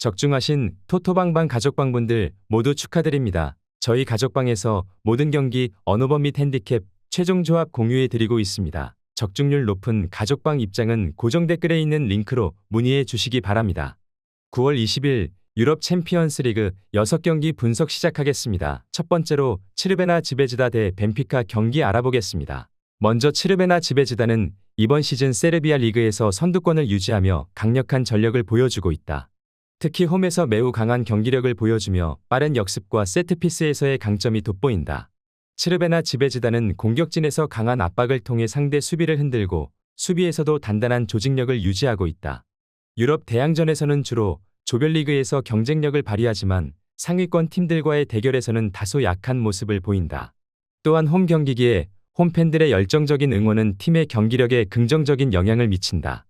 적중하신 토토방방 가족방분들 모두 축하드립니다. 저희 가족방에서 모든 경기 언어번 및 핸디캡 최종 조합 공유해 드리고 있습니다. 적중률 높은 가족방 입장은 고정 댓글에 있는 링크로 문의해 주시기 바랍니다. 9월 20일 유럽 챔피언스 리그 6경기 분석 시작하겠습니다. 첫 번째로 츠르베나 지베지다 대 벤피카 경기 알아보겠습니다. 먼저 츠르베나 지베지다는 이번 시즌 세르비아 리그에서 선두권을 유지하며 강력한 전력을 보여주고 있다. 특히 홈에서 매우 강한 경기력을 보여주며 빠른 역습과 세트피스에서의 강점이 돋보인다. 츠르베나 지베지다는 공격진에서 강한 압박을 통해 상대 수비를 흔들고 수비에서도 단단한 조직력을 유지하고 있다. 유럽 대항전에서는 주로 조별리그에서 경쟁력을 발휘하지만 상위권 팀들과의 대결에서는 다소 약한 모습을 보인다. 또한 홈 경기기에 홈팬들의 열정적인 응원은 팀의 경기력에 긍정적인 영향을 미친다.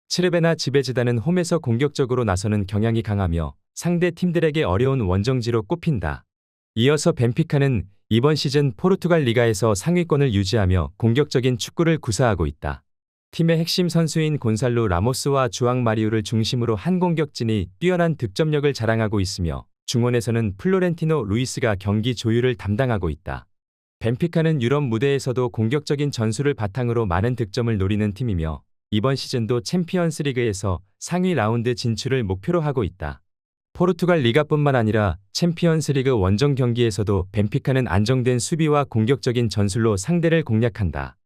츠르베나 지베지다는 홈에서 공격적으로 나서는 경향이 강하며 상대 팀들에게 어려운 원정지로 꼽힌다. 이어서 벤피카는 이번 시즌 포르투갈 리가에서 상위권을 유지하며 공격적인 축구를 구사하고 있다. 팀의 핵심 선수인 곤살로 라모스와 주앙 마리우를 중심으로 한 공격진이 뛰어난 득점력을 자랑하고 있으며 중원에서는 플로렌티노 루이스가 경기 조율을 담당하고 있다. 벤피카는 유럽 무대에서도 공격적인 전술을 바탕으로 많은 득점을 노리는 팀이며 이번 시즌도 챔피언스 리그에서 상위 라운드 진출을 목표로 하고 있다. 포르투갈 리가뿐만 아니라 챔피언스 리그 원정 경기에서도 벤피카는 안정된 수비와 공격적인 전술로 상대를 공략한다.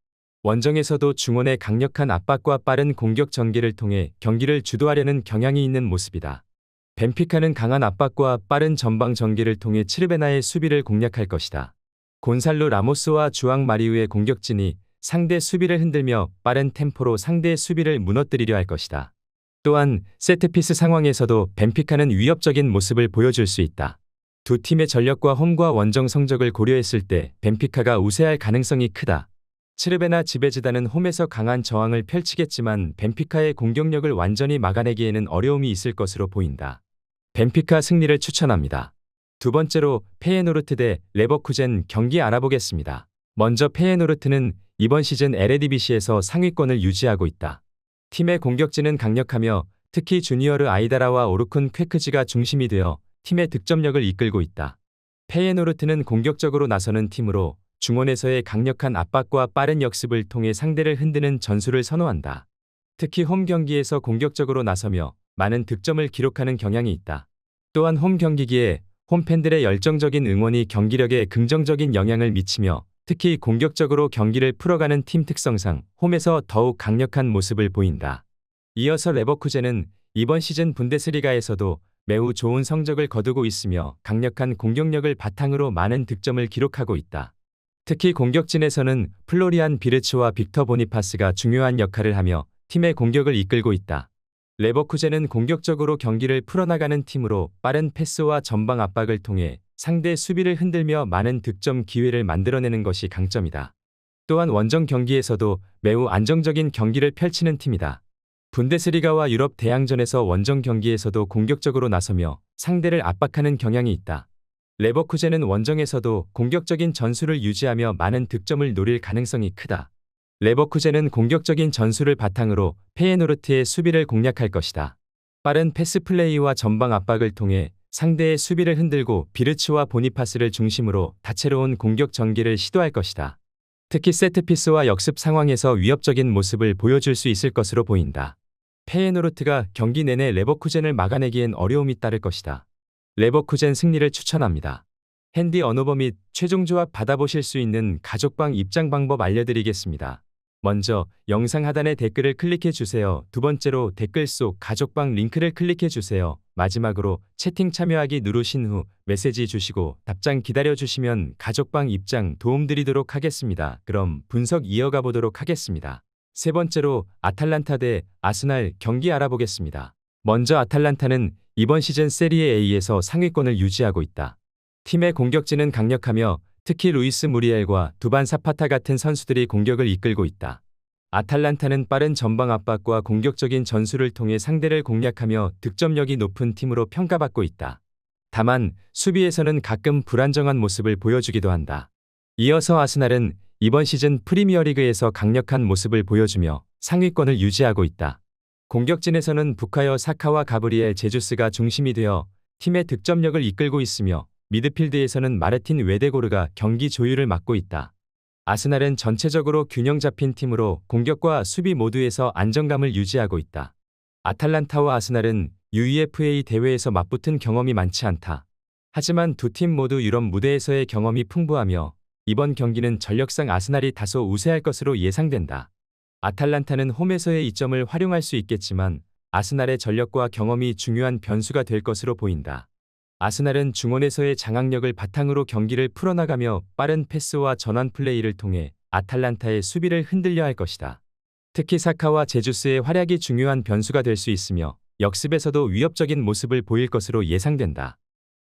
원정에서도 중원의 강력한 압박과 빠른 공격 전개를 통해 경기를 주도하려는 경향이 있는 모습이다. 벤피카는 강한 압박과 빠른 전방 전개를 통해 츠르베나의 수비를 공략할 것이다. 곤살로 라모스와 주앙 마리우의 공격진이 상대 수비를 흔들며 빠른 템포로 상대의 수비를 무너뜨리려 할 것이다. 또한 세트피스 상황에서도 벤피카는 위협적인 모습을 보여줄 수 있다. 두 팀의 전력과 홈과 원정 성적을 고려했을 때 벤피카가 우세할 가능성이 크다. 츠르베나 지베지다는 홈에서 강한 저항을 펼치겠지만 벤피카의 공격력을 완전히 막아내기에는 어려움이 있을 것으로 보인다. 벤피카 승리를 추천합니다. 두 번째로 페예노르트 대 레버쿠젠 경기 알아보겠습니다. 먼저 페예노르트는 이번 시즌 에레디비시에서 상위권을 유지하고 있다. 팀의 공격진은 강력하며 특히 주니어르 아이다라와 오르쿤 퀘크지가 중심이 되어 팀의 득점력을 이끌고 있다. 페예노르트는 공격적으로 나서는 팀으로 중원에서의 강력한 압박과 빠른 역습을 통해 상대를 흔드는 전술을 선호한다. 특히 홈 경기에서 공격적으로 나서며 많은 득점을 기록하는 경향이 있다. 또한 홈 경기기에 홈팬들의 열정적인 응원이 경기력에 긍정적인 영향을 미치며 특히 공격적으로 경기를 풀어가는 팀 특성상 홈에서 더욱 강력한 모습을 보인다. 이어서 레버쿠젠은 이번 시즌 분데스리가에서도 매우 좋은 성적을 거두고 있으며 강력한 공격력을 바탕으로 많은 득점을 기록하고 있다. 특히 공격진에서는 플로리안 비르츠와 빅터 보니파스가 중요한 역할을 하며 팀의 공격을 이끌고 있다. 레버쿠젠은 공격적으로 경기를 풀어나가는 팀으로 빠른 패스와 전방 압박을 통해 상대 수비를 흔들며 많은 득점 기회를 만들어내는 것이 강점이다. 또한 원정 경기에서도 매우 안정적인 경기를 펼치는 팀이다. 분데스리가와 유럽 대항전에서 원정 경기에서도 공격적으로 나서며 상대를 압박하는 경향이 있다. 레버쿠젠은 원정에서도 공격적인 전술을 유지하며 많은 득점을 노릴 가능성이 크다. 레버쿠젠은 공격적인 전술을 바탕으로 페예노르트의 수비를 공략할 것이다. 빠른 패스 플레이와 전방 압박을 통해 상대의 수비를 흔들고 비르츠와 보니파스를 중심으로 다채로운 공격 전개를 시도할 것이다. 특히 세트피스와 역습 상황에서 위협적인 모습을 보여줄 수 있을 것으로 보인다. 페예노르트가 경기 내내 레버쿠젠을 막아내기엔 어려움이 따를 것이다. 레버쿠젠 승리를 추천합니다. 핸디 언어버 및 최종 조합 받아보실 수 있는 가족방 입장 방법 알려드리겠습니다. 먼저 영상 하단의 댓글을 클릭해 주세요. 두 번째로 댓글 속 가족방 링크를 클릭해 주세요. 마지막으로 채팅 참여하기 누르신 후 메시지 주시고 답장 기다려 주시면 가족방 입장 도움드리도록 하겠습니다. 그럼 분석 이어가 보도록 하겠습니다. 세 번째로 아탈란타 대 아스날 경기 알아보겠습니다. 먼저 아탈란타는 이번 시즌 세리에 A에서 상위권을 유지하고 있다. 팀의 공격진은 강력하며 특히 루이스 무리엘과 두반 사파타 같은 선수들이 공격을 이끌고 있다. 아탈란타는 빠른 전방 압박과 공격적인 전술을 통해 상대를 공략하며 득점력이 높은 팀으로 평가받고 있다. 다만 수비에서는 가끔 불안정한 모습을 보여주기도 한다. 이어서 아스날은 이번 시즌 프리미어리그에서 강력한 모습을 보여주며 상위권을 유지하고 있다. 공격진에서는 부카요 사카와 가브리엘 제주스가 중심이 되어 팀의 득점력을 이끌고 있으며 미드필드에서는 마르틴 웨데고르가 경기 조율을 맡고 있다. 아스날은 전체적으로 균형 잡힌 팀으로 공격과 수비 모두에서 안정감을 유지하고 있다. 아탈란타와 아스날은 UEFA 대회에서 맞붙은 경험이 많지 않다. 하지만 두 팀 모두 유럽 무대에서의 경험이 풍부하며 이번 경기는 전력상 아스날이 다소 우세할 것으로 예상된다. 아탈란타는 홈에서의 이점을 활용할 수 있겠지만 아스날의 전력과 경험이 중요한 변수가 될 것으로 보인다. 아스날은 중원에서의 장악력을 바탕으로 경기를 풀어나가며 빠른 패스와 전환 플레이를 통해 아탈란타의 수비를 흔들려 할 것이다. 특히 사카와 제주스의 활약이 중요한 변수가 될 수 있으며 역습에서도 위협적인 모습을 보일 것으로 예상된다.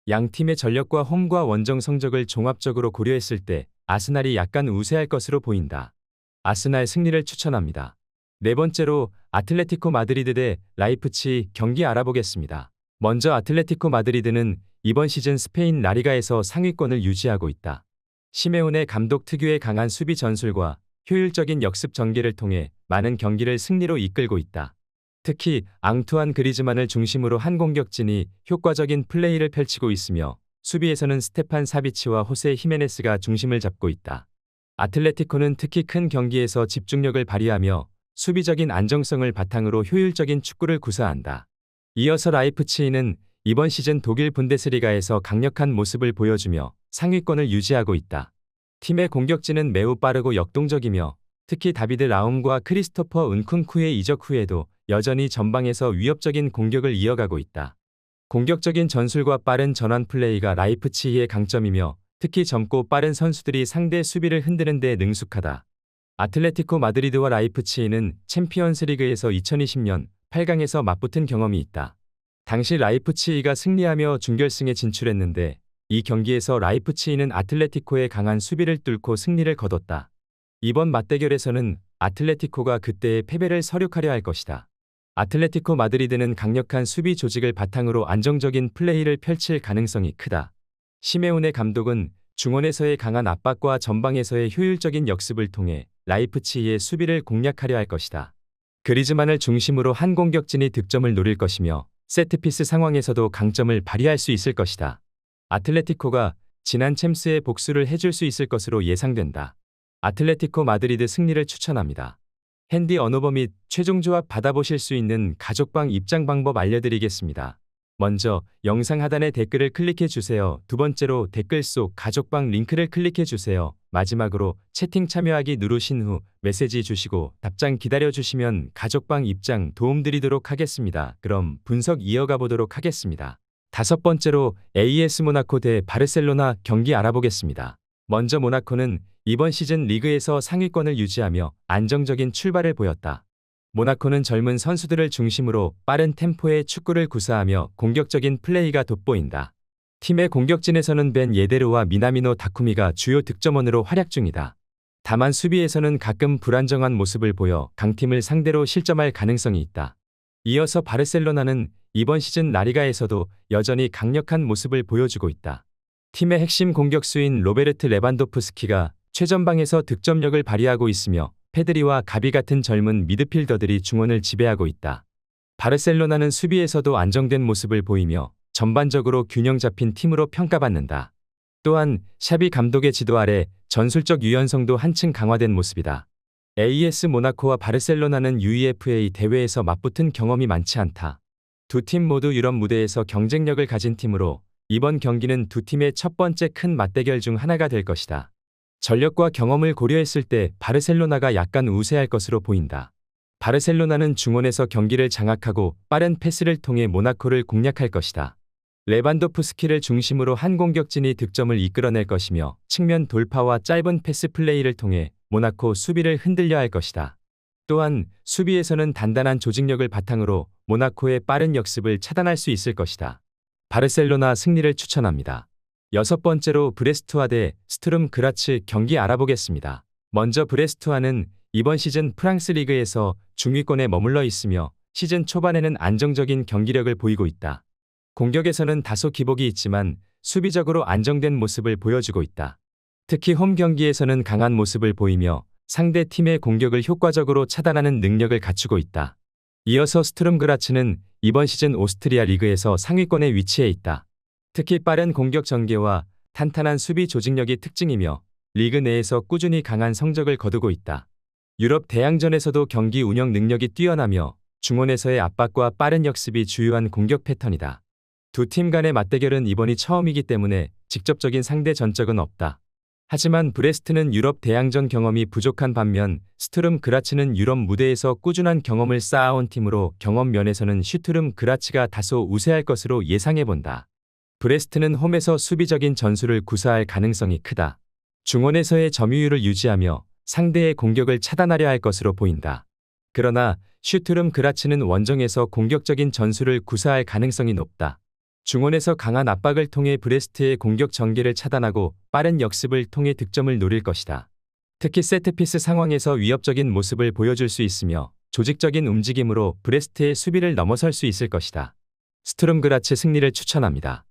양 팀의 전력과 홈과 원정 성적을 종합적으로 고려했을 때 아스날이 약간 우세할 것으로 보인다. 아스날 승리를 추천합니다. 네 번째로 아틀레티코 마드리드 대 라이프치히 경기 알아보겠습니다. 먼저 아틀레티코 마드리드는 이번 시즌 스페인 라리가에서 상위권을 유지하고 있다. 시메오네 감독 특유의 강한 수비 전술과 효율적인 역습 전개를 통해 많은 경기를 승리로 이끌고 있다. 특히 앙투안 그리즈만을 중심으로 한 공격진이 효과적인 플레이를 펼치고 있으며 수비에서는 스테판 사비치와 호세 히메네스가 중심을 잡고 있다. 아틀레티코는 특히 큰 경기에서 집중력을 발휘하며 수비적인 안정성을 바탕으로 효율적인 축구를 구사한다. 이어서 라이프치히는 이번 시즌 독일 분데스리가에서 강력한 모습을 보여주며 상위권을 유지하고 있다. 팀의 공격진은 매우 빠르고 역동적이며 특히 다비드 라움과 크리스토퍼 은쿤쿠의 이적 후에도 여전히 전방에서 위협적인 공격을 이어가고 있다. 공격적인 전술과 빠른 전환 플레이가 라이프치히의 강점이며 특히 젊고 빠른 선수들이 상대 수비를 흔드는 데 능숙하다. 아틀레티코 마드리드와 라이프치히는 챔피언스리그에서 2020년 8강에서 맞붙은 경험이 있다. 당시 라이프치히가 승리하며 준결승에 진출했는데 이 경기에서 라이프치히는 아틀레티코의 강한 수비를 뚫고 승리를 거뒀다. 이번 맞대결에서는 아틀레티코가 그때의 패배를 서륙하려 할 것이다. 아틀레티코 마드리드는 강력한 수비 조직을 바탕으로 안정적인 플레이를 펼칠 가능성이 크다. 시메오네 감독은 중원에서의 강한 압박과 전방에서의 효율적인 역습을 통해 라이프치히의 수비를 공략하려 할 것이다. 그리즈만을 중심으로 한 공격진이 득점을 노릴 것이며 세트피스 상황에서도 강점을 발휘할 수 있을 것이다. 아틀레티코가 지난 챔스에 복수를 해줄 수 있을 것으로 예상된다. 아틀레티코 마드리드 승리를 추천합니다. 핸디 언어버 및 최종 조합 받아보실 수 있는 가족방 입장 방법 알려드리겠습니다. 먼저 영상 하단의 댓글을 클릭해 주세요. 두 번째로 댓글 속 가족방 링크를 클릭해 주세요. 마지막으로 채팅 참여하기 누르신 후 메시지 주시고 답장 기다려 주시면 가족방 입장 도움드리도록 하겠습니다. 그럼 분석 이어가 보도록 하겠습니다. 다섯 번째로 AS 모나코 대 바르셀로나 경기 알아보겠습니다. 먼저 모나코는 이번 시즌 리그에서 상위권을 유지하며 안정적인 출발을 보였다. 모나코는 젊은 선수들을 중심으로 빠른 템포의 축구를 구사하며 공격적인 플레이가 돋보인다. 팀의 공격진에서는 벤 예데르와 미나미노 다쿠미가 주요 득점원으로 활약 중이다. 다만 수비에서는 가끔 불안정한 모습을 보여 강팀을 상대로 실점할 가능성이 있다. 이어서 바르셀로나는 이번 시즌 라리가에서도 여전히 강력한 모습을 보여주고 있다. 팀의 핵심 공격수인 로베르트 레반도프스키가 최전방에서 득점력을 발휘하고 있으며 페드리와 가비 같은 젊은 미드필더들이 중원을 지배하고 있다. 바르셀로나는 수비에서도 안정된 모습을 보이며 전반적으로 균형 잡힌 팀으로 평가받는다. 또한 샤비 감독의 지도 아래 전술적 유연성도 한층 강화된 모습이다. AS 모나코와 바르셀로나는 UEFA 대회에서 맞붙은 경험이 많지 않다. 두 팀 모두 유럽 무대에서 경쟁력을 가진 팀으로 이번 경기는 두 팀의 첫 번째 큰 맞대결 중 하나가 될 것이다. 전력과 경험을 고려했을 때 바르셀로나가 약간 우세할 것으로 보인다. 바르셀로나는 중원에서 경기를 장악하고 빠른 패스를 통해 모나코를 공략할 것이다. 레반도프스키를 중심으로 한 공격진이 득점을 이끌어낼 것이며 측면 돌파와 짧은 패스 플레이를 통해 모나코 수비를 흔들려 할 것이다. 또한 수비에서는 단단한 조직력을 바탕으로 모나코의 빠른 역습을 차단할 수 있을 것이다. 바르셀로나 승리를 추천합니다. 여섯 번째로 브레스트와 대 스투름 그라츠 경기 알아보겠습니다. 먼저 브레스트와는 이번 시즌 프랑스 리그에서 중위권에 머물러 있으며 시즌 초반에는 안정적인 경기력을 보이고 있다. 공격에서는 다소 기복이 있지만 수비적으로 안정된 모습을 보여주고 있다. 특히 홈 경기에서는 강한 모습을 보이며 상대 팀의 공격을 효과적으로 차단하는 능력을 갖추고 있다. 이어서 스투름 그라츠는 이번 시즌 오스트리아 리그에서 상위권에 위치해 있다. 특히 빠른 공격 전개와 탄탄한 수비 조직력이 특징이며 리그 내에서 꾸준히 강한 성적을 거두고 있다. 유럽 대항전에서도 경기 운영 능력이 뛰어나며 중원에서의 압박과 빠른 역습이 주요한 공격 패턴이다. 두 팀 간의 맞대결은 이번이 처음이기 때문에 직접적인 상대 전적은 없다. 하지만 브레스트는 유럽 대항전 경험이 부족한 반면 스투름 그라츠는 유럽 무대에서 꾸준한 경험을 쌓아온 팀으로 경험 면에서는 슈투름 그라츠가 다소 우세할 것으로 예상해본다. 브레스트는 홈에서 수비적인 전술을 구사할 가능성이 크다. 중원에서의 점유율을 유지하며 상대의 공격을 차단하려 할 것으로 보인다. 그러나 슈투름 그라츠는 원정에서 공격적인 전술을 구사할 가능성이 높다. 중원에서 강한 압박을 통해 브레스트의 공격 전개를 차단하고 빠른 역습을 통해 득점을 노릴 것이다. 특히 세트피스 상황에서 위협적인 모습을 보여줄 수 있으며 조직적인 움직임으로 브레스트의 수비를 넘어설 수 있을 것이다. 스투름 그라츠 승리를 추천합니다.